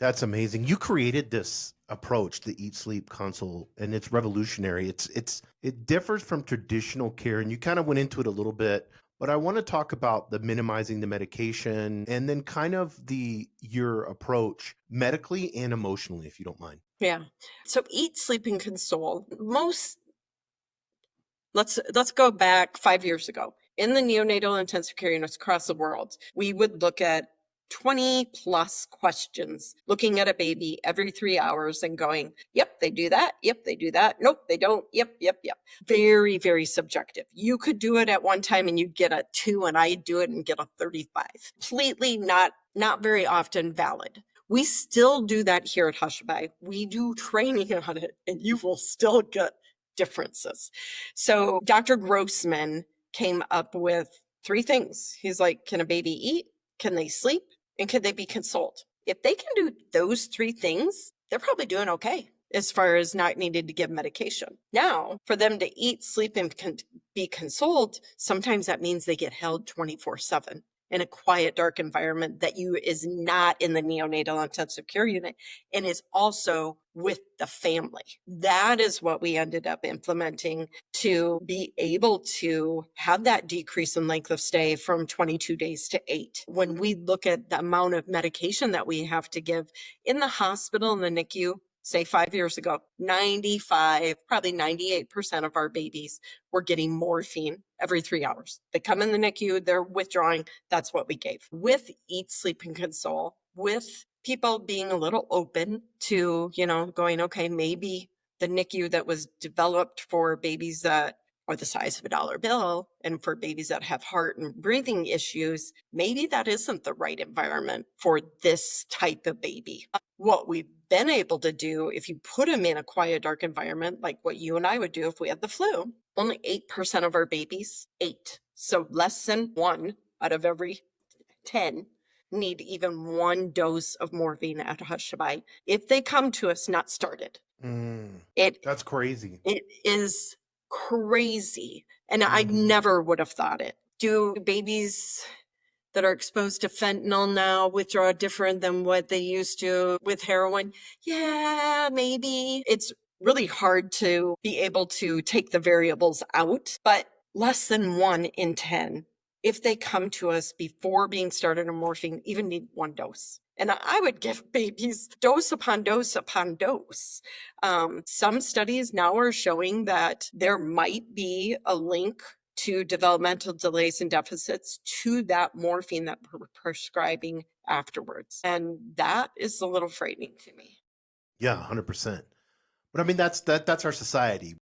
That's amazing. You created this approach, the Eat Sleep Consult, and it's revolutionary. It differs from traditional care, and you kind of went into it a little bit, but I want to talk about the minimizing the medication and then kind of the your approach medically and emotionally, if you don't mind. Yeah. So Eat, Sleep, and Console, most let's go back 5 years ago. In the neonatal intensive care units across the world, we would look at 20 plus questions, looking at a baby every 3 hours and going, "Yep, they do that. Yep, they do that. Nope, they don't. Yep, yep, yep." Very, very subjective. You could do it at one time and you'd get a 2, and I'd do it and get a 35. Completely not very often valid. We still do that here at Hushabye. We do training on it, and you will still get differences. So Dr. Grossman came up with 3 things. He's like, can a baby eat? Can they sleep? And can they be consoled? If they can do those 3 things, they're probably doing okay as far as not needing to give medication. Now, for them to eat, sleep, and be consoled, sometimes that means they get held 24/7 in a quiet, dark environment that you is not in the neonatal intensive care unit and is also with the family. That is what we ended up implementing to be able to have that decrease in length of stay from 22 days to 8. When we look at the amount of medication that we have to give in the hospital, in the NICU, say 5 years ago, 95, probably 98% of our babies were getting morphine every 3 hours. They come in the NICU, they're withdrawing. That's what we gave. With Eat, Sleep, and Console, with people being a little open to, going, okay, maybe the NICU that was developed for babies that are the size of a dollar bill and for babies that have heart and breathing issues, maybe that isn't the right environment for this type of baby. What we've been able to do, if you put them in a quiet, dark environment, like what you and I would do if we had the flu, only 8% of our babies, 8, so less than 1 out of every 10 need even 1 dose of morphine at Hushabye if they come to us not started. Mm, It that's crazy. it is crazy, and I Mhm. never would have thought it. Do babies that are exposed to fentanyl now withdraw different than what they used to with heroin? Yeah, maybe. It's really hard to be able to take the variables out, but less than 1 in 10, if they come to us before being started on morphine, even need 1 dose. And I would give babies dose upon dose upon dose. Some studies now are showing that there might be a link to developmental delays and deficits to that morphine that we're prescribing afterwards. And that is a little frightening to me. Yeah, 100%. But I mean, that's our society.